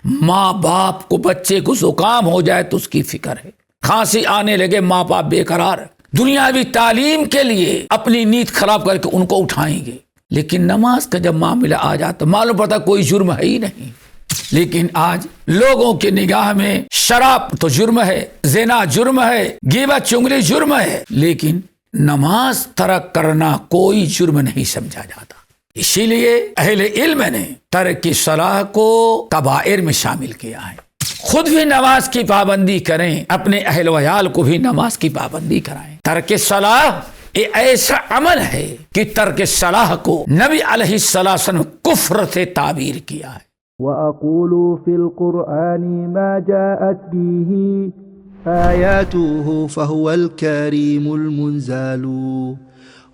ماں باپ کو بچے کو زکام ہو جائے تو اس کی فکر ہے، کھانسی آنے لگے ماں باپ بے قرار، دنیاوی تعلیم کے لیے اپنی نیند خراب کر کے ان کو اٹھائیں گے، لیکن نماز کا جب معاملہ آ جاتا معلوم پڑتا کوئی جرم ہے ہی نہیں۔ لیکن آج لوگوں کی نگاہ میں شراب تو جرم ہے، زنا جرم ہے، غیبت چغلی جرم ہے، لیکن نماز ترک کرنا کوئی جرم نہیں سمجھا جاتا۔ اسی لیے اہل علم نے ترک صلاح کو کبائر میں شامل کیا ہے۔ خود بھی نماز کی پابندی کریں، اپنے اہل ویال کو بھی نماز کی پابندی کرائیں۔ ترک صلاح یہ ایسا عمل ہے کہ ترک صلاح کو نبی علیہ الصلوۃ والسلام کفر سے تعبیر کیا ہے۔ وَأَقُولُ فِي الْقُرْآنِ مَا جَاءَتْ بِهِ آيَاتُهُ فَهُوَ الْكَرِيمُ الْمُنزَلُ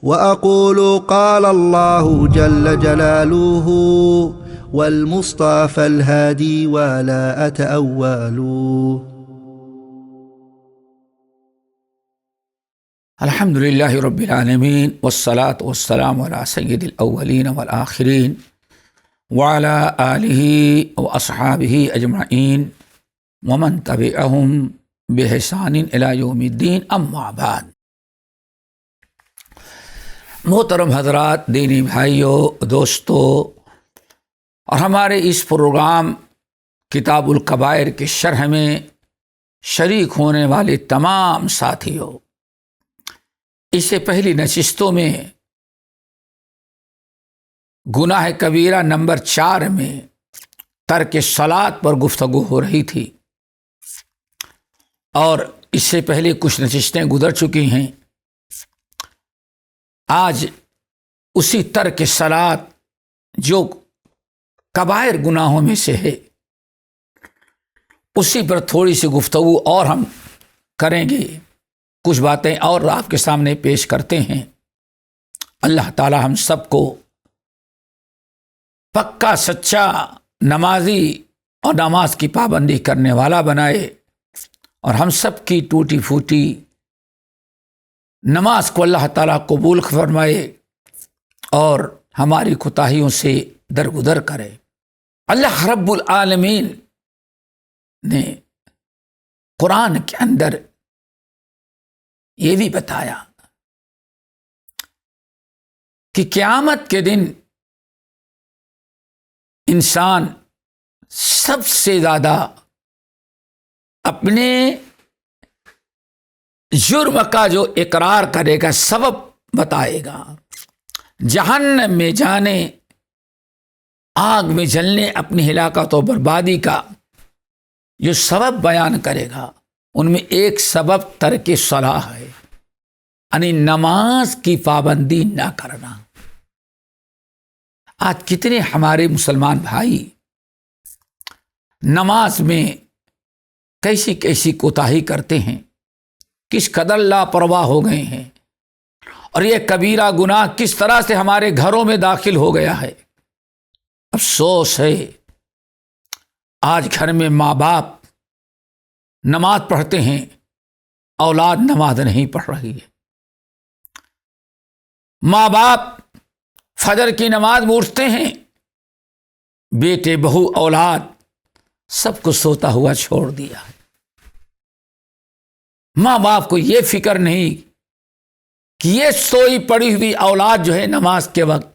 وَأَقُولُ قَالَ اللَّهُ جَلَّ جَلَالُهُ وَالْمُصْطَفَى الْهَادِي وَلَا أَتَأَوَّلُ۔ الحمد للہ رب العالمین والصلاة والسلام علی سید الاولین والآخرین وعلی آلہ واصحابہ اجمعین ومن تبعہم بإحسان الی یوم الدین، اما بعد۔ محترم حضرات، دینی بھائیوں، دوستو، اور ہمارے اس پروگرام کتاب الکبائر کے شرح میں شریک ہونے والے تمام ساتھیوں، اس سے پہلی نشستوں میں گناہ کبیرہ نمبر 4 میں ترک صلاۃ پر گفتگو ہو رہی تھی، اور اس سے پہلے کچھ نشستیں گزر چکی ہیں۔ آج اسی ترک صلاۃ جو کبائر گناہوں میں سے ہے، اسی پر تھوڑی سی گفتگو اور ہم کریں گے، کچھ باتیں اور آپ کے سامنے پیش کرتے ہیں۔ اللہ تعالی ہم سب کو پکا سچا نمازی اور نماز کی پابندی کرنے والا بنائے، اور ہم سب کی ٹوٹی پھوٹی نماز کو اللہ تعالیٰ قبول فرمائے اور ہماری کوتاہیوں سے درگزر کرے۔ اللہ رب العالمین نے قرآن کے اندر یہ بھی بتایا کہ قیامت کے دن انسان سب سے زیادہ اپنے جرم کا جو اقرار کرے گا، سبب بتائے گا، جہنم میں جانے، آگ میں جلنے، اپنی ہلاکت و بربادی کا جو سبب بیان کرے گا، ان میں ایک سبب ترک صلاح ہے، یعنی نماز کی پابندی نہ کرنا۔ آج کتنے ہمارے مسلمان بھائی نماز میں کیسی کیسی کوتاہی کرتے ہیں، کس قدر لاپرواہ ہو گئے ہیں، اور یہ کبیرہ گناہ کس طرح سے ہمارے گھروں میں داخل ہو گیا ہے۔ افسوس ہے، آج گھر میں ماں باپ نماز پڑھتے ہیں، اولاد نماز نہیں پڑھ رہی ہے۔ ماں باپ فجر کی نماز میں اٹھتے ہیں، بیٹے بہو اولاد سب کو سوتا ہوا چھوڑ دیا ہے۔ ماں باپ کو یہ فکر نہیں کہ یہ سوئی پڑی ہوئی اولاد جو ہے نماز کے وقت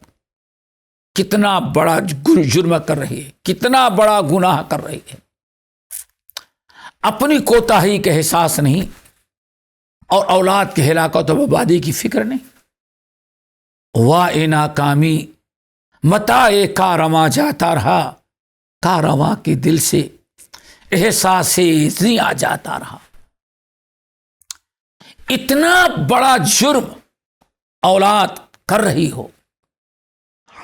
کتنا بڑا جرم کر رہی ہے، کتنا بڑا گناہ کر رہی ہے۔ اپنی کوتاہی کے احساس نہیں، اور اولاد کے ہلاکت و بربادی کی فکر نہیں۔ واہ ناکامی متاع کارواں جاتا رہا، کارواں کے دل سے احساس زیاں جاتا رہا۔ اتنا بڑا جرم اولاد کر رہی ہو،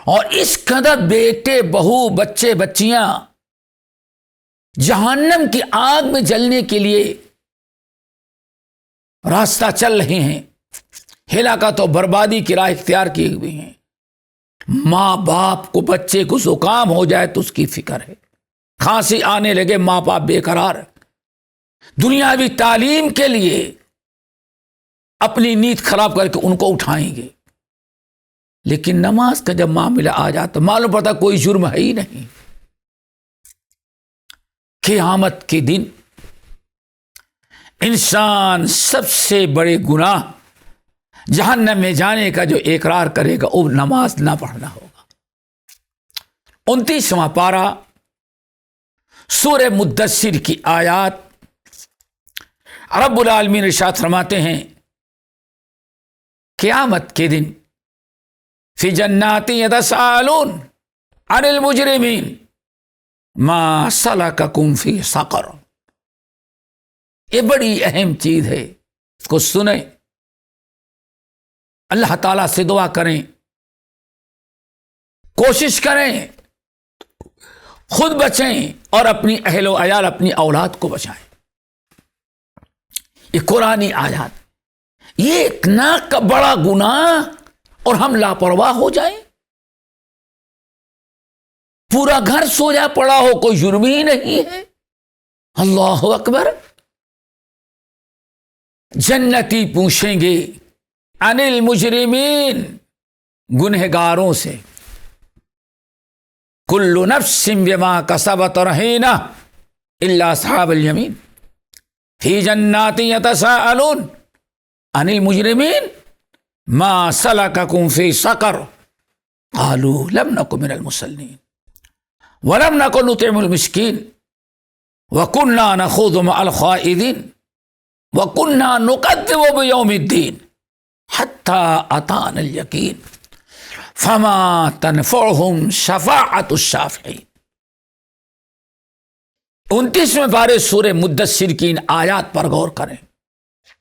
اور اس قدر بیٹے بہو بچے بچیاں جہنم کی آگ میں جلنے کے لیے راستہ چل رہے ہیں، ہلاکت و بربادی کی راہ اختیار کیے ہوئے ہیں۔ ماں باپ کو بچے کو زکام ہو جائے تو اس کی فکر ہے، کھانسی آنے لگے ماں باپ بے قرار، دنیاوی تعلیم کے لیے اپنی نیند خراب کر کے ان کو اٹھائیں گے، لیکن نماز کا جب معاملہ آ جاتا معلوم پڑتا کوئی جرم ہے ہی نہیں۔ قیامت کے دن انسان سب سے بڑے گناہ جہنم میں جانے کا جو اقرار کرے گا وہ نماز نہ پڑھنا ہوگا۔ 29واں پارہ سورہ مدثر کی آیات، رب العالمین ارشاد فرماتے ہیں قیامت کے دن فی جنات یتساءلون عن المجرمین ما سلککم فی سقر۔ یہ بڑی اہم چیز ہے، اس کو سنیں، اللہ تعالیٰ سے دعا کریں، کوشش کریں خود بچیں اور اپنی اہل و عیال، اپنی اولاد کو بچائیں۔ یہ قرآنی آیات، یہ اتنا بڑا گناہ اور ہم لاپرواہ ہو جائیں، پورا گھر سویا پڑا ہو، کوئی جرم ہی نہیں ہے۔ اللہ اکبر۔ جنتی پوچھیں گے عن المجرمین، گنہگاروں سے، کل نفس بما کسبت رہینہ الا اصحاب الیمین فی جنات یتساءلون عن المجرمین ما سلککم فی سقر قالوا لم نک من المصلین ولم نک نطعم المسکین وکننا نخوض مع الخائضین وکننا نکذب بیوم الدین حتی اتانا الیقین فما تنفعهم شفاعت الشافعین۔ 29ویں پارے سورہ مدثر کی ان آیات پر غور کریں۔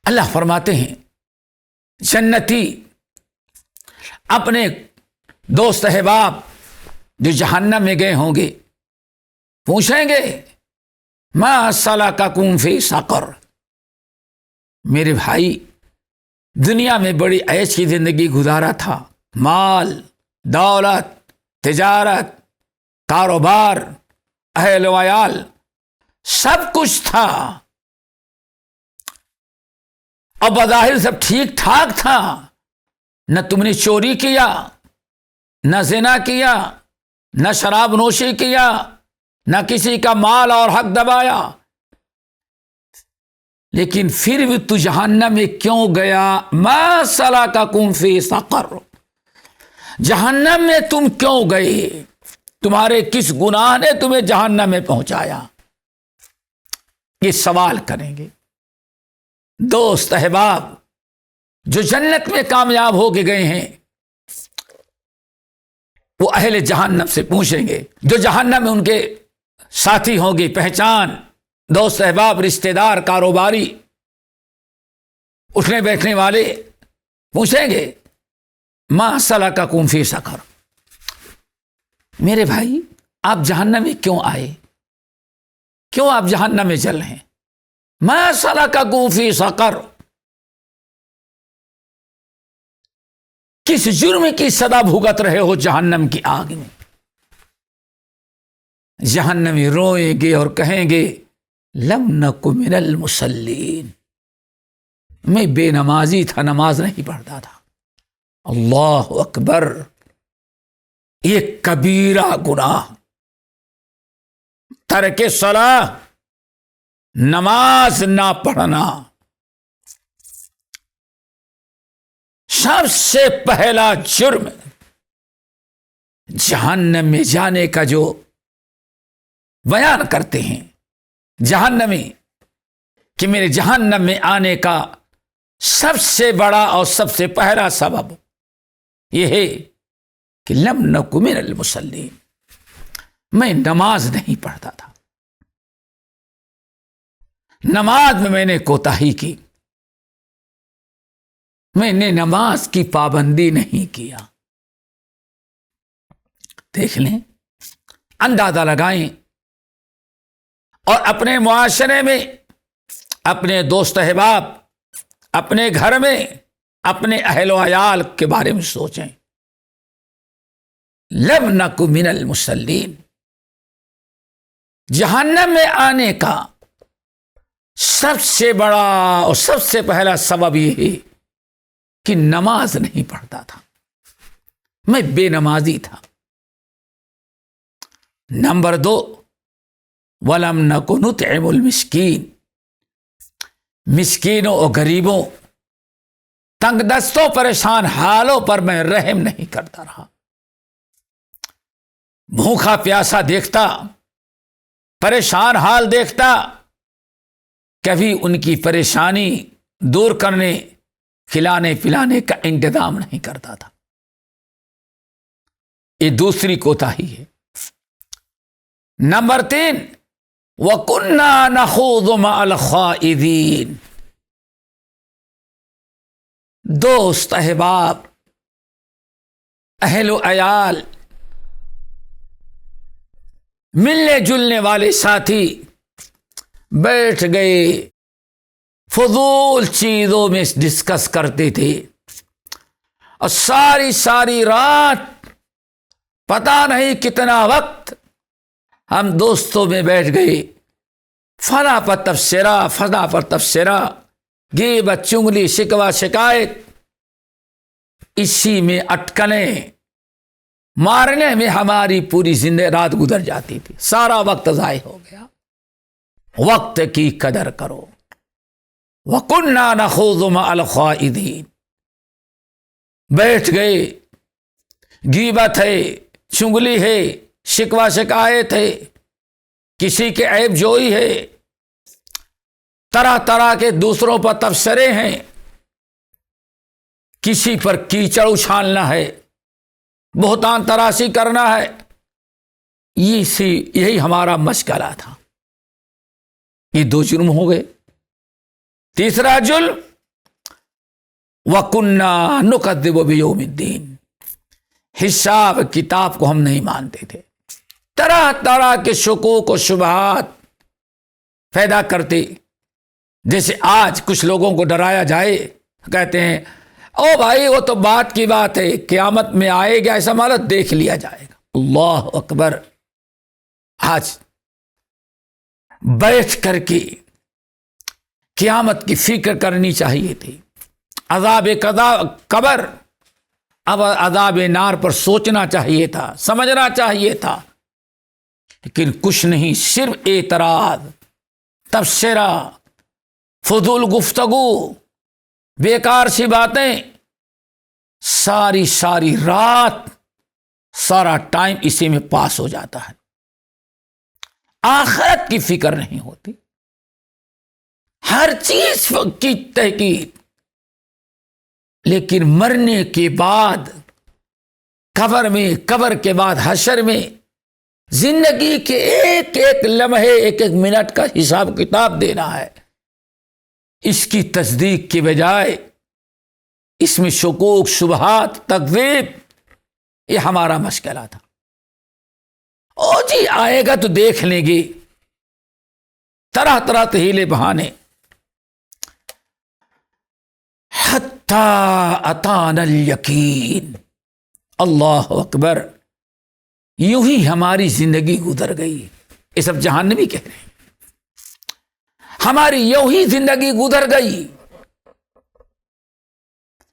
اللہ فرماتے ہیں جنتی اپنے دوست احباب جو جہنم میں گئے ہوں گے پوچھیں گے ما سلککم فی سقر، میرے بھائی دنیا میں بڑی عیش کی زندگی گزارا تھا، مال دولت تجارت کاروبار اہل و عیال سب کچھ تھا، اور بظاہر سب ٹھیک ٹھاک تھا، نہ تم نے چوری کیا، نہ زنا کیا، نہ شراب نوشی کیا، نہ کسی کا مال اور حق دبایا، لیکن پھر بھی تو جہنم میں کیوں گیا؟ ما سلککم فی سقر، جہنم میں تم کیوں گئے؟ تمہارے کس گناہ نے تمہیں جہنم میں پہنچایا؟ یہ سوال کریں گے دوست احباب جو جنت میں کامیاب ہو کے گئے ہیں، وہ اہل جہنم سے پوچھیں گے، جو جہنم میں ان کے ساتھی ہوں گے، پہچان، دوست احباب، رشتہ دار، کاروباری، اٹھنے بیٹھنے والے، پوچھیں گے ما سلککم فی سقر، میرے بھائی آپ جہنم میں کیوں آئے؟ کیوں آپ جہنم میں جل رہے ہیں؟ ما سلککم فی سقر، کس جرم کی سزا بھگت رہے ہو جہنم کی آگ میں؟ جہنمی روئیں گے اور کہیں گے لم نک من المصلین، میں بے نمازی تھا، نماز نہیں پڑھتا تھا۔ اللہ اکبر، یہ کبیرہ گناہ، ترک صلاح، نماز نہ پڑھنا، سب سے پہلا جرم جہنم میں جانے کا جو بیان کرتے ہیں جہنمی، کہ میرے جہنم میں آنے کا سب سے بڑا اور سب سے پہلا سبب یہ ہے کہ لم نک من المصلین، میں نماز نہیں پڑھتا تھا، نماز میں نے کوتاہی کی، میں نے نماز کی پابندی نہیں کیا۔ دیکھ لیں، اندازہ لگائیں، اور اپنے معاشرے میں، اپنے دوست احباب، اپنے گھر میں، اپنے اہل و عیال کے بارے میں سوچیں۔ لم نک من المصلین، جہنم میں آنے کا سب سے بڑا اور سب سے پہلا سبب یہ ہے کہ نماز نہیں پڑھتا تھا، میں بے نمازی تھا۔ نمبر 2، ولم نک نطعم المسکین، مسکینوں اور غریبوں، تنگ دستوں پریشان حالوں پر میں رحم نہیں کرتا رہا۔ بھوکا پیاسا دیکھتا، پریشان حال دیکھتا، کبھی ان کی پریشانی دور کرنے، کھلانے پلانے کا انتظام نہیں کرتا تھا۔ یہ دوسری کوتاہی ہے۔ نمبر 3، وَكُنَّا نَخُوضُ مَعَ الْخَائِضِينَ، دوست احباب، اہل و عیال، ملنے جلنے والے ساتھی بیٹھ گئے، فضول چیزوں میں ڈسکس کرتے تھے، اور ساری رات پتہ نہیں کتنا وقت ہم دوستوں میں بیٹھ گئے، فلاں پر تبصرہ، فلاں پر تبصرہ، غیبت، چغلی، شکوہ، شکایت، اسی میں اٹکلیں مارنے میں ہماری پوری زندگی رات گزر جاتی تھی، سارا وقت ضائع ہو گیا۔ وقت کی قدر کرو۔ وَكُنَّا نَخُوضُ مَعَ الْخَائِضِينَ، بیٹھ گئے، غیبت ہے، چغلی ہے، شکوہ شکایت ہے، کسی کے عیب جوئی ہے، طرح طرح کے دوسروں پر تبصرے ہیں، کسی پر کیچڑ اچھالنا ہے، بہتان تراشی کرنا ہے، یہی ہمارا مشغلہ تھا۔ یہ 2 جرم ہو گئے۔ تیسرا جرم، وَكُنَّا نُكَذِّبُ بِيَوْمِ الدِّينِ، حساب کتاب کو ہم نہیں مانتے تھے، طرح طرح کے شکوک و شبہات پیدا کرتے۔ جیسے آج کچھ لوگوں کو ڈرایا جائے، کہتے ہیں او بھائی وہ تو بات کی بات ہے، قیامت میں آئے گا، ایسا مالا دیکھ لیا جائے گا۔ اللہ اکبر! آج بیٹھ کر کے قیامت کی فکر کرنی چاہیے تھی، عذاب قبر، اب عذاب نار پر سوچنا چاہیے تھا، سمجھنا چاہیے تھا، لیکن کچھ نہیں، صرف اعتراض، تبصرہ، فضول گفتگو، بیکار سی باتیں، ساری رات، سارا ٹائم اسی میں پاس ہو جاتا ہے۔ آخرت کی فکر نہیں ہوتی، ہر چیز کی تحقیق، لیکن مرنے کے بعد قبر کے بعد حشر میں زندگی کے ایک ایک لمحے، ایک ایک منٹ کا حساب کتاب دینا ہے۔ اس کی تصدیق کے بجائے اس میں شکوک، شبہات، تکذیب، یہ ہمارا مشغلہ تھا۔ او جی آئے گا تو دیکھ لیں گے، طرح طرح ہیلے بہانے۔ حتی اتانا الیقین، اللہ اکبر! یوں ہی ہماری زندگی گزر گئی۔ یہ سب جہنمی کہہ رہے ہیں، ہماری یوں ہی زندگی گزر گئی،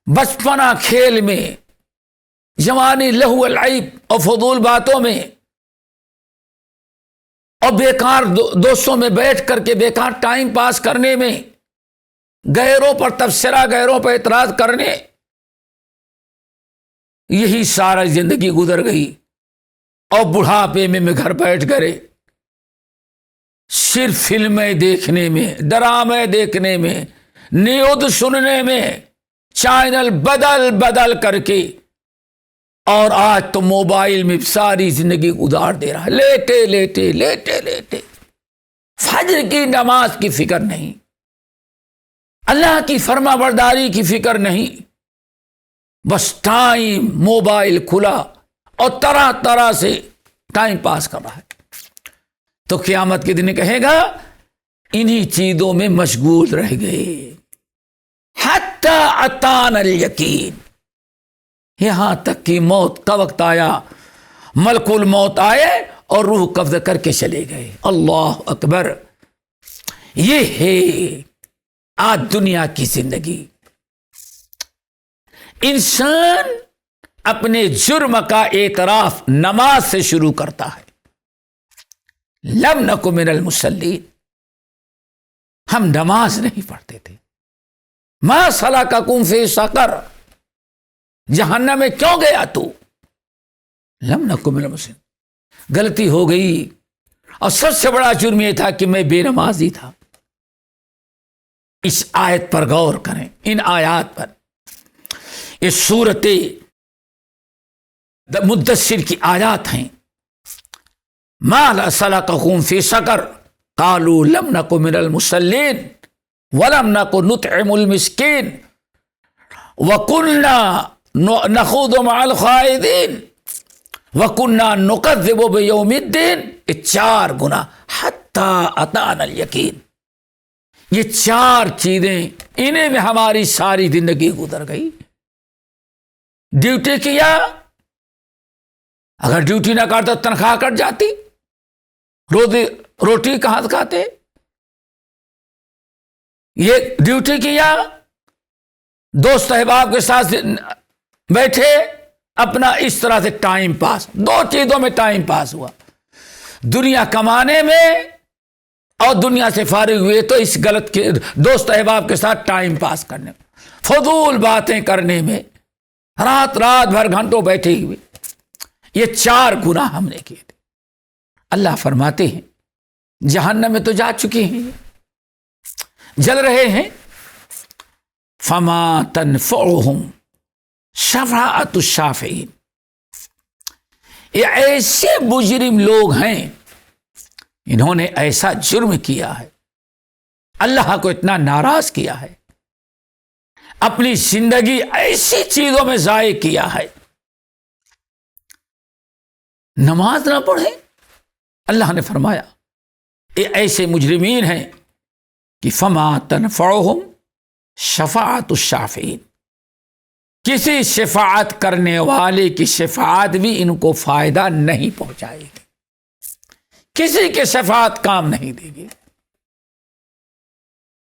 بچپنا کھیل میں، جوانی لہو العیب اور فضول باتوں میں، اور بیکار دوستوں میں بیٹھ کر کے بیکار ٹائم پاس کرنے میں، غیروں پر تبصرہ، غیروں پر اعتراض کرنے، یہی سارا زندگی گزر گئی۔ اور بڑھاپے میں گھر بیٹھ گئے، صرف فلمیں دیکھنے میں، ڈرامے دیکھنے میں، نیوز سننے میں، چینل بدل کر کے، اور آج تو موبائل میں ساری زندگی گزار دے رہا ہے، لیٹے فجر کی نماز کی فکر نہیں، اللہ کی فرما برداری کی فکر نہیں، بس ٹائم موبائل کھلا اور طرح طرح سے ٹائم پاس کر رہا ہے۔ تو قیامت کے دن کہے گا انہی چیزوں میں مشغول رہ گئے۔ حتی اتانا الیقین، یہاں تک کہ موت کا وقت آیا، ملک الموت آئے اور روح قبض کر کے چلے گئے۔ اللہ اکبر! یہ ہے آج دنیا کی زندگی۔ انسان اپنے جرم کا اعتراف نماز سے شروع کرتا ہے، لم نکن من المصلین، ہم نماز نہیں پڑھتے تھے۔ ما سلککم فی سقر، جہنم میں کیوں گیا تو؟ لم نکن من المصلین، غلطی ہو گئی، اور سب سے بڑا جرم یہ تھا کہ میں بے نمازی تھا۔ اس آیت پر غور کریں، ان آیات پر۔ یہ سورت مدثر کی آیات ہیں۔ ما سلککم فی سقر قالوا لم نکن من المصلین ولم نکن نطعم المسکین وکننا نخوض مع الخائضین وکننا نکذب بیوم الدین۔ یہ 4 گناہ حتی اتانا الیقین، یہ 4 چیزیں، انہیں میں ہماری ساری زندگی گزر گئی۔ ڈیوٹی کیا، اگر ڈیوٹی نہ کرتا تو تنخواہ کٹ جاتی، روٹی کہاں سے کھاتے؟ یہ ڈیوٹی کیا، دوست احباب کے ساتھ بیٹھے، اپنا اس طرح سے ٹائم پاس، 2 چیزوں میں ٹائم پاس ہوا، دنیا کمانے میں اور دنیا سے فارغ ہوئے تو اس غلط کے دوست احباب کے ساتھ ٹائم پاس کرنے میں، فضول باتیں کرنے میں، رات بھر گھنٹوں بیٹھے ہوئے۔ یہ 4 گناہ ہم نے کیے تھے۔ اللہ فرماتے ہیں جہنم میں تو جا چکے ہیں، جل رہے ہیں۔ فما تنفعهم شفاعت الشافعین، یہ ایسے مجرم لوگ ہیں، انہوں نے ایسا جرم کیا ہے، اللہ کو اتنا ناراض کیا ہے، اپنی زندگی ایسی چیزوں میں ضائع کیا ہے، نماز نہ پڑھے۔ اللہ نے فرمایا یہ ایسے مجرمین ہیں کہ فما تنفعهم شفاعت الشافعین، کسی شفاعت کرنے والے کی شفاعت بھی ان کو فائدہ نہیں پہنچائے گی، کسی کے شفاعت کام نہیں دے گی۔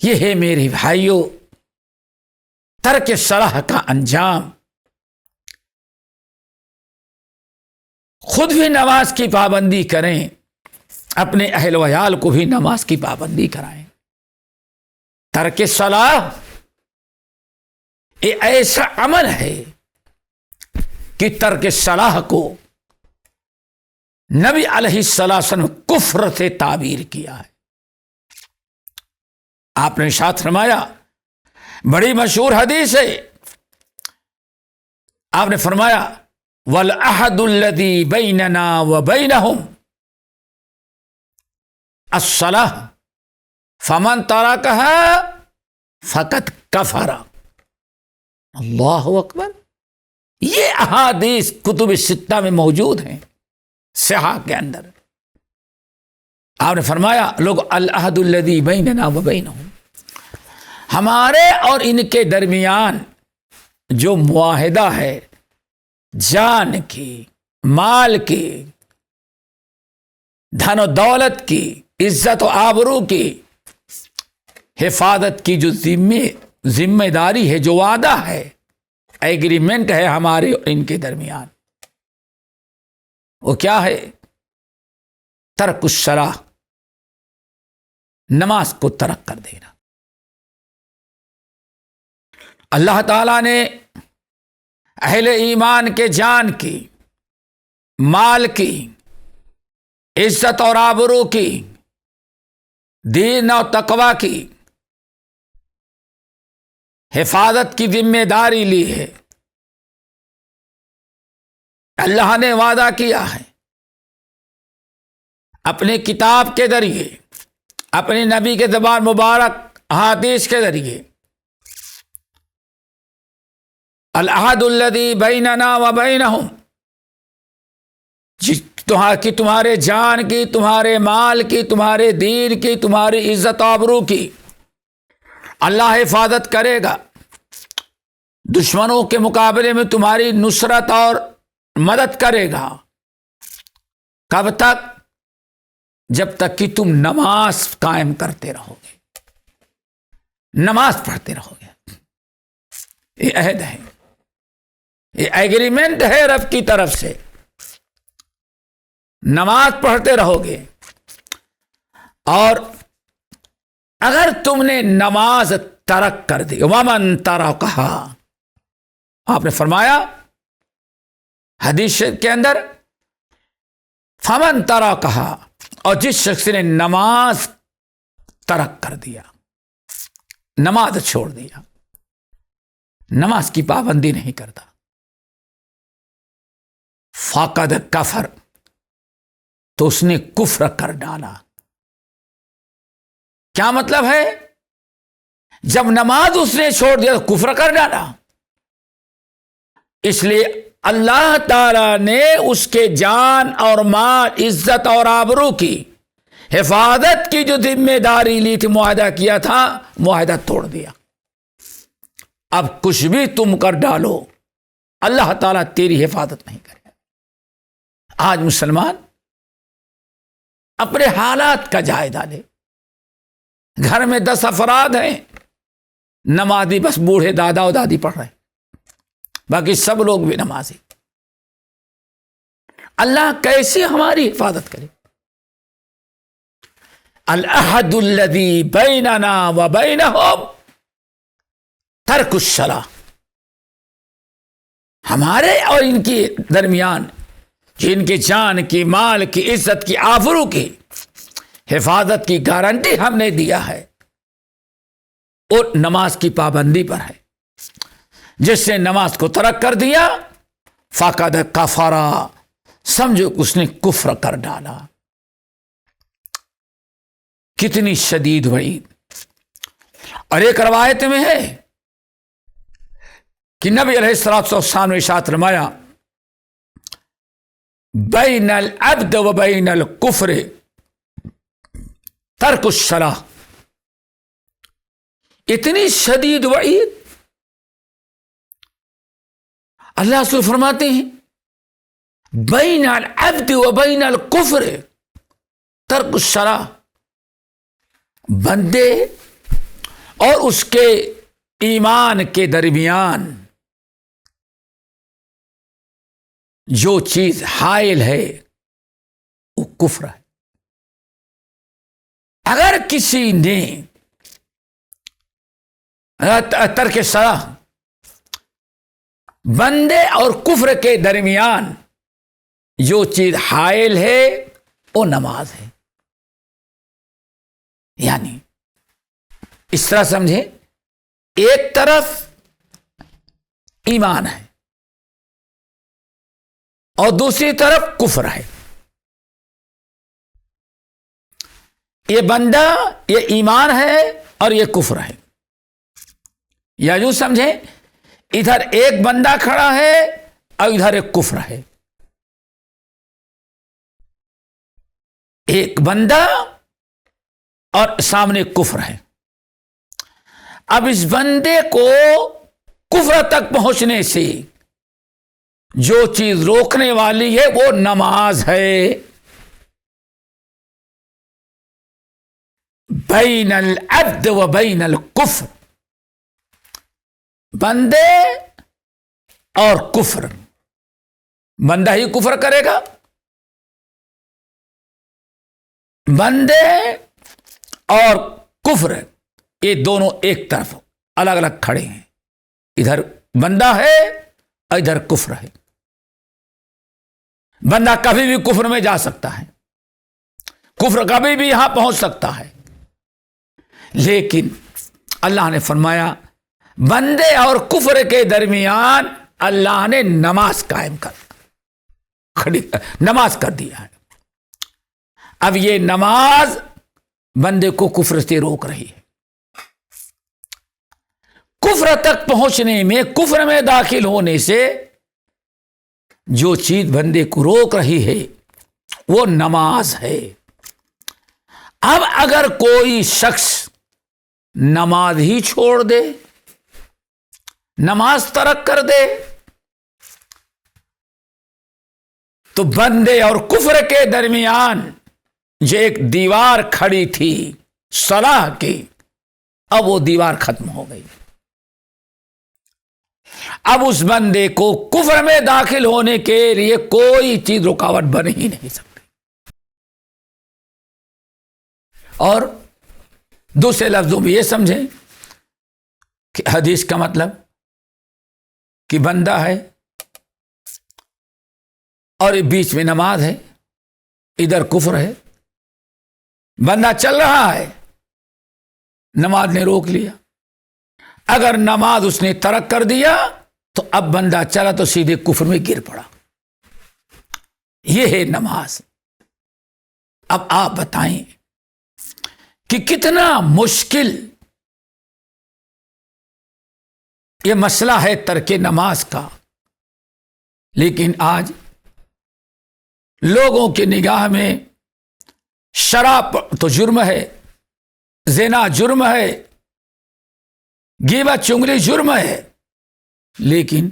یہ ہے میرے بھائیوں ترک صلاح کا انجام۔ خود بھی نماز کی پابندی کریں، اپنے اہل و عیال کو بھی نماز کی پابندی کرائیں۔ ترک صلاح یہ ایسا عمل ہے کہ ترک صلاح کو نبی علیہ السلام کفر سے تعبیر کیا ہے۔ آپ نے ارشاد فرمایا، بڑی مشہور حدیث ہے، آپ نے فرمایا والعہد الذی بیننا وبینہم الصلاۃ فمن ترکہا فقد کفر۔ اللہ اکبر، یہ احادیث کتب الستہ میں موجود ہیں، صحاح کے اندر۔ آپ نے فرمایا لوگ العہد الذی بیننا وبینہم، ہمارے اور ان کے درمیان جو معاہدہ ہے، جان کی، مال کی، دھن و دولت کی، عزت و آبرو کی حفاظت کی جو ذمہ داری ہے، جو وعدہ ہے، ایگریمنٹ ہے ہمارے اور ان کے درمیان، وہ کیا ہے؟ ترک الصلاۃ، نماز کو ترک کر دینا۔ اللہ تعالیٰ نے اہل ایمان کے جان کی، مال کی، عزت اور آبرو کی، دین اور تقوی کی حفاظت کی ذمہ داری لی ہے۔ اللہ نے وعدہ کیا ہے اپنے کتاب کے ذریعے، اپنے نبی کے زبان مبارک احادیث کے ذریعے، العہد الذی بیننا وبینہم، کہ تمہارے جان کی، تمہارے مال کی، تمہارے دین کی، تمہاری عزت و آبرو کی اللہ حفاظت کرے گا، دشمنوں کے مقابلے میں تمہاری نصرت اور مدد کرے گا۔ کب تک؟ جب تک کہ تم نماز قائم کرتے رہو گے، نماز پڑھتے رہو گے۔ یہ عہد ہے، یہ ایگریمنٹ ہے رب کی طرف سے، نماز پڑھتے رہو گے، اور اگر تم نے نماز ترک کر دی، ومن ترکھا، آپ نے فرمایا حدیث کے اندر فمن ترکھا، اور جس شخص نے نماز ترک کر دیا، نماز چھوڑ دیا، نماز کی پابندی نہیں کرتا، فقد کفر، تو اس نے کفر کر ڈالا۔ کیا مطلب ہے؟ جب نماز اس نے چھوڑ دیا تو کفر کر ڈالا۔ اس لیے اللہ تعالی نے اس کے جان اور مال، عزت اور آبرو کی حفاظت کی جو ذمہ داری لی تھی، معاہدہ کیا تھا، معاہدہ توڑ دیا۔ اب کچھ بھی تم کر ڈالو، اللہ تعالیٰ تیری حفاظت نہیں کرے۔ آج مسلمان اپنے حالات کا جائزہ لے۔ گھر میں 10 افراد ہیں، نمازی بس بوڑھے دادا و دادی پڑھ رہے ہیں، باقی سب لوگ بھی نمازی۔ اللہ کیسے ہماری حفاظت کرے؟ العہد الذی بیننا و بینہم ترک الصلاۃ، ہمارے اور ان کے درمیان جو ان کے جان کی، مال کی، عزت کی، آبرو کی حفاظت کی گارنٹی ہم نے دیا ہے، اور نماز کی پابندی پر ہے۔ جس نے نماز کو ترک کر دیا فقد کفر، سمجھو اس نے کفر کر ڈالا۔ کتنی شدید وعید۔ اور ایک روایت میں ہے کہ نبی علیہ الصلوۃ والسلام نے ارشاد فرمایا بین العبد و بین الکفر ترک الصلاۃ۔ اتنی شدید وعید۔ اللہ رسول فرماتے ہیں بین العبد و بین الکفر ترک الصلاۃ، بندے اور اس کے ایمان کے درمیان جو چیز حائل ہے وہ کفر ہے۔ اگر کسی نے ترک صلاۃ، بندے اور کفر کے درمیان جو چیز حائل ہے وہ نماز ہے۔ یعنی اس طرح سمجھیں، ایک طرف ایمان ہے اور دوسری طرف کفر ہے۔ یہ بندہ، یہ ایمان ہے اور یہ کفر ہے۔ یا یوں سمجھیں، ادھر ایک بندہ کھڑا ہے اور ادھر ایک کفر ہے۔ ایک بندہ اور سامنے کفر ہے۔ اب اس بندے کو کفر تک پہنچنے سے جو چیز روکنے والی ہے وہ نماز ہے۔ بین العبد و بین الکفر، بندے اور کفر۔ بندہ ہی کفر کرے گا، بندے اور کفر یہ دونوں ایک طرف الگ الگ کھڑے ہیں، ادھر بندہ ہے اور ادھر کفر ہے۔ بندہ کبھی بھی کفر میں جا سکتا ہے، کفر کبھی بھی یہاں پہنچ سکتا ہے، لیکن اللہ نے فرمایا بندے اور کفر کے درمیان اللہ نے نماز قائم نماز کر دیا ہے۔ اب یہ نماز بندے کو کفر سے روک رہی ہے۔ کفر تک پہنچنے میں، کفر میں داخل ہونے سے جو چیز بندے کو روک رہی ہے وہ نماز ہے۔ اب اگر کوئی شخص نماز ہی چھوڑ دے، نماز ترک کر دے، تو بندے اور کفر کے درمیان جو ایک دیوار کھڑی تھی صلاح کی، اب وہ دیوار ختم ہو گئی۔ اب اس بندے کو کفر میں داخل ہونے کے لیے کوئی چیز رکاوٹ بن ہی نہیں سکتی۔ اور دوسرے لفظوں میں یہ سمجھیں کہ حدیث کا مطلب کہ بندہ ہے اور بیچ میں نماز ہے، ادھر کفر ہے، بندہ چل رہا ہے، نماز نے روک لیا، اگر نماز اس نے ترک کر دیا تو اب بندہ چلا تو سیدھے کفر میں گر پڑا۔ یہ ہے نماز۔ اب آپ بتائیں کہ کتنا مشکل یہ مسئلہ ہے ترک نماز کا، لیکن آج لوگوں کی نگاہ میں شراب تو جرم ہے، زنا جرم ہے، غیبت چغلی جرم ہے، لیکن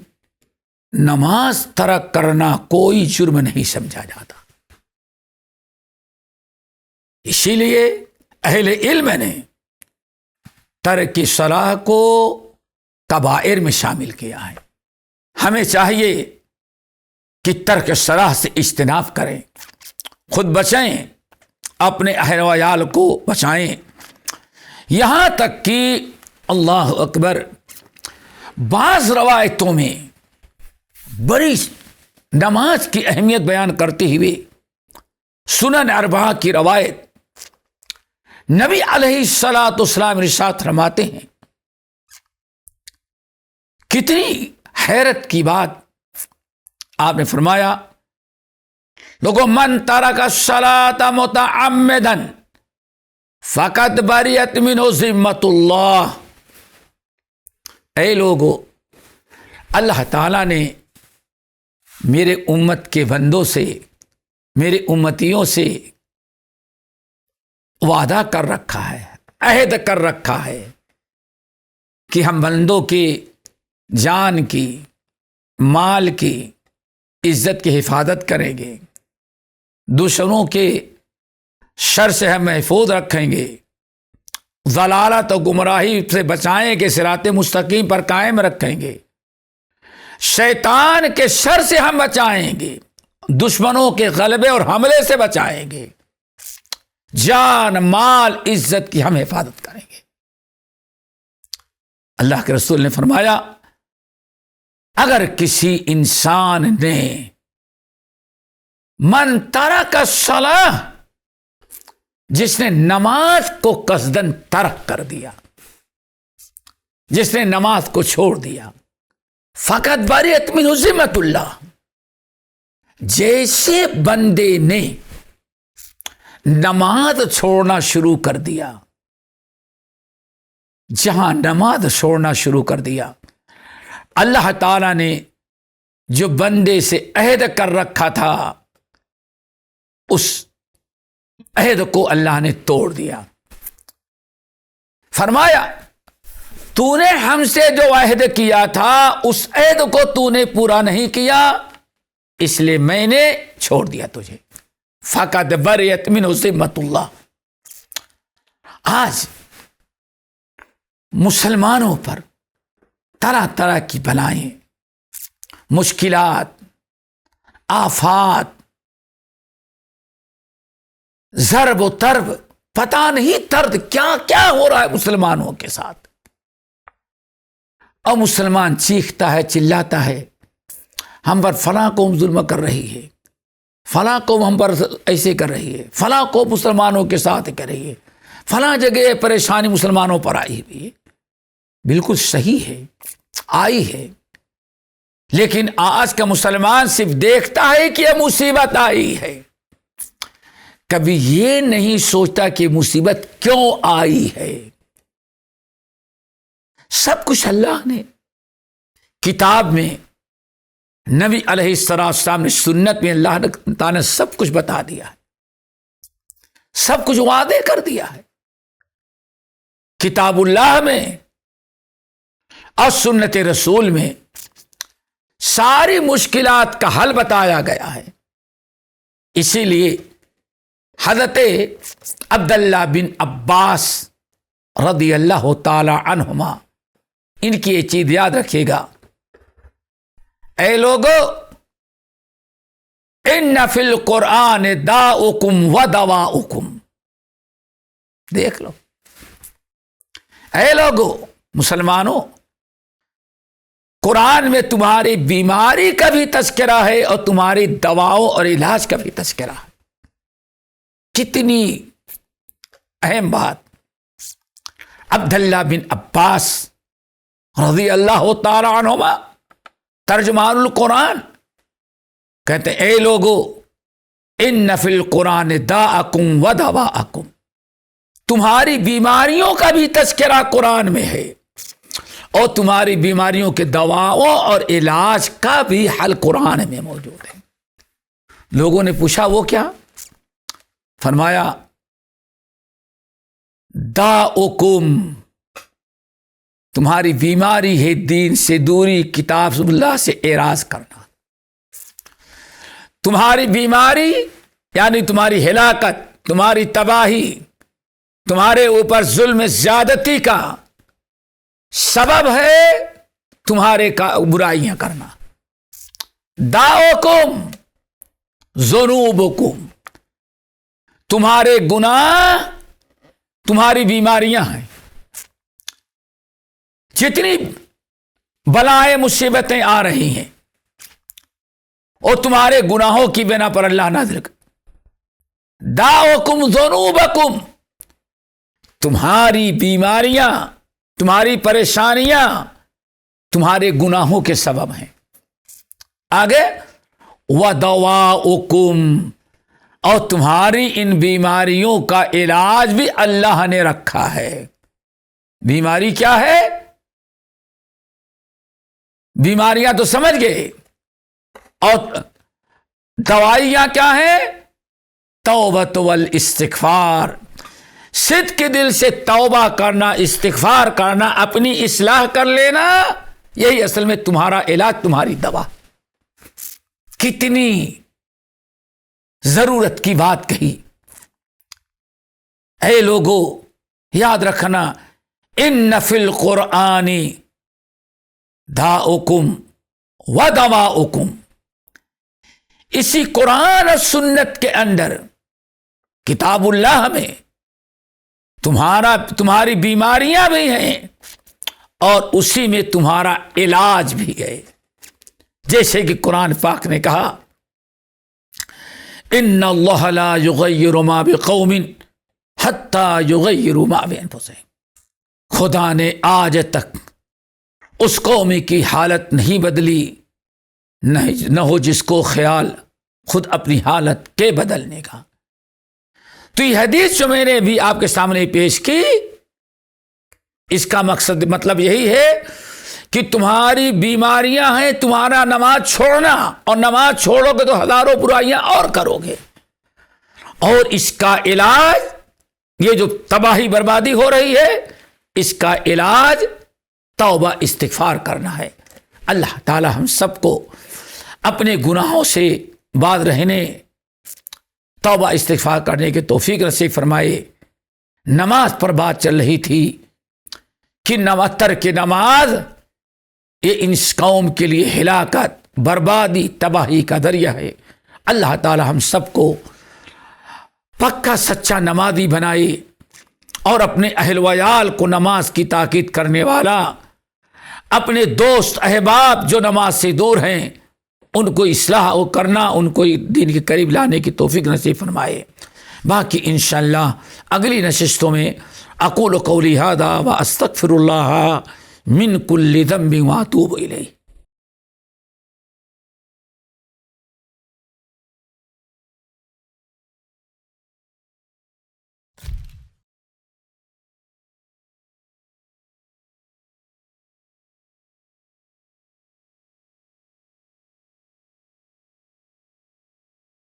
نماز ترک کرنا کوئی جرم نہیں سمجھا جاتا۔ اسی لیے اہل علم نے ترک صلاح کو کبائر میں شامل کیا ہے۔ ہمیں چاہیے کہ ترک صلاح سے اجتناب کریں، خود بچیں، اپنے اہل و عیال کو بچائیں، یہاں تک کہ اللہ اکبر بعض روایتوں میں بڑی نماز کی اہمیت بیان کرتے ہوئے سنن اربعہ کی روایت نبی علیہ الصلاۃ والسلام ارشاد فرماتے ہیں، کتنی حیرت کی بات آپ نے فرمایا، لوگوں من ترک الصلاۃ متعمدا فقد بریت منہ ذمۃ اللہ۔ اے لوگو، اللہ تعالیٰ نے میرے امت کے بندوں سے، میرے امتیوں سے وعدہ کر رکھا ہے، عہد کر رکھا ہے کہ ہم بندوں کی جان کی، مال کی، عزت کی حفاظت کریں گے، دشمنوں کے شر سے ہم محفوظ رکھیں گے، ضلالت و گمراہی سے بچائیں گے، صراط مستقیم پر قائم رکھیں گے، شیطان کے شر سے ہم بچائیں گے، دشمنوں کے غلبے اور حملے سے بچائیں گے، جان مال عزت کی ہم حفاظت کریں گے۔ اللہ کے رسول نے فرمایا، اگر کسی انسان نے من ترک الصلاۃ، جس نے نماز کو قصدن ترک کر دیا، جس نے نماز کو چھوڑ دیا، فقط بریت منہ ذمۃ اللہ، جیسے بندے نے نماز چھوڑنا شروع کر دیا، جہاں نماز چھوڑنا شروع کر دیا، اللہ تعالی نے جو بندے سے عہد کر رکھا تھا اس عہد کو اللہ نے توڑ دیا۔ فرمایا، تو نے ہم سے جو عہد کیا تھا اس عہد کو تو نے پورا نہیں کیا، اس لیے میں نے چھوڑ دیا تجھے، فقط بریت منہ ذمۃ اللہ۔ آج مسلمانوں پر طرح طرح کی بلائیں، مشکلات، آفات، ضرب و طرب، پتہ نہیں درد کیا کیا ہو رہا ہے مسلمانوں کے ساتھ، اور مسلمان چیختا ہے، چلاتا ہے، ہم پر فلاں قوم ظلم کر رہی ہے، فلاں قوم ہم پر ایسے کر رہی ہے، فلاں قوم مسلمانوں کے ساتھ کر رہی ہے، فلاں جگہ پریشانی مسلمانوں پر آئی ہوئی ہے۔ بالکل صحیح ہے، آئی ہے، لیکن آج کا مسلمان صرف دیکھتا ہے کہ یہ مصیبت آئی ہے، کبھی یہ نہیں سوچتا کہ مصیبت کیوں آئی ہے۔ سب کچھ اللہ نے کتاب میں، نبی علیہ السلام نے سنت میں، اللہ تعالیٰ نے سب کچھ بتا دیا ہے، سب کچھ وعدے کر دیا ہے، کتاب اللہ میں اور سنت رسول میں ساری مشکلات کا حل بتایا گیا ہے۔ اسی لیے حضرت عبداللہ بن عباس رضی اللہ تعالی عنہما، ان کی یہ چیز یاد رکھیے گا، اے لوگو، ان فی القرآن داؤکم و دواؤکم، دیکھ لو اے لوگو مسلمانوں، قرآن میں تمہاری بیماری کا بھی تذکرہ ہے اور تمہاری دواؤں اور علاج کا بھی تذکرہ ہے. کتنی اہم بات. عبداللہ بن عباس رضی اللہ تعالی عنہما ترجمان القرآن کہتے ہیں اے لوگو ان فی القرآن داءکم و دواءکم، تمہاری بیماریوں کا بھی تذکرہ قرآن میں ہے اور تمہاری بیماریوں کے دواؤں اور علاج کا بھی حل قرآن میں موجود ہے. لوگوں نے پوچھا وہ کیا؟ فرمایا داؤکم، تمہاری بیماری ہے دین سے دوری، کتاب اللہ سے اعراض کرنا. تمہاری بیماری یعنی تمہاری ہلاکت، تمہاری تباہی، تمہارے اوپر ظلم زیادتی کا سبب ہے تمہارے برائیاں کرنا. داؤکم ذنوبکم، تمہارے گناہ تمہاری بیماریاں ہیں. جتنی بلائیں مصیبتیں آ رہی ہیں اور تمہارے گناہوں کی بنا پر اللہ نازل کر. داؤکم ذنوبکم، تمہاری بیماریاں، تمہاری پریشانیاں تمہارے گناہوں کے سبب ہیں. آگے وَدَوَاؤُكُمْ، اور تمہاری ان بیماریوں کا علاج بھی اللہ نے رکھا ہے. بیماری کیا ہے؟ بیماریاں تو سمجھ گئے، اور دوائیاں کیا ہیں؟ توبۃ والاستغفار، صدق کے دل سے توبہ کرنا، استغفار کرنا، اپنی اصلاح کر لینا، یہی اصل میں تمہارا علاج، تمہاری دوا. کتنی ضرورت کی بات کہی. اے لوگو یاد رکھنا، ان فی القرآن داؤکم و دواؤکم، اسی قرآن اور سنت کے اندر، کتاب اللہ میں تمہاری بیماریاں بھی ہیں اور اسی میں تمہارا علاج بھی ہے. جیسے کہ قرآن پاک نے کہا ان اللہ لا یغیر ما بقوم حتی یغیروا ما بانفسہم، خدا نے آج تک اس قوم کی حالت نہیں بدلی نہ ہو جس کو خیال خود اپنی حالت کے بدلنے کا. تو یہ حدیث جو میں نے بھی آپ کے سامنے پیش کی، اس کا مطلب یہی ہے کہ تمہاری بیماریاں ہیں، تمہارا نماز چھوڑنا، اور نماز چھوڑو گے تو ہزاروں برائیاں اور کرو گے، اور اس کا علاج، یہ جو تباہی بربادی ہو رہی ہے، اس کا علاج توبہ استغفار کرنا ہے. اللہ تعالی ہم سب کو اپنے گناہوں سے باز رہنے، توبہ استغفار کرنے کے توفیق نصیب فرمائے. نماز پر بات چل رہی تھی کہ ترک نماز یہ اس قوم کے لیے ہلاکت، بربادی، تباہی کا ذریعہ ہے. اللہ تعالی ہم سب کو پکا سچا نمازی بنائے اور اپنے اہل ویال کو نماز کی تاکید کرنے والا، اپنے دوست احباب جو نماز سے دور ہیں ان کو اصلاح و کرنا، ان کو دین کے قریب لانے کی توفیق نصیب فرمائے. باقی انشاءاللہ اگلی نشستوں میں اقول قولی ھذا واستغفر اللہ من کل ذنب واتوب الیہ.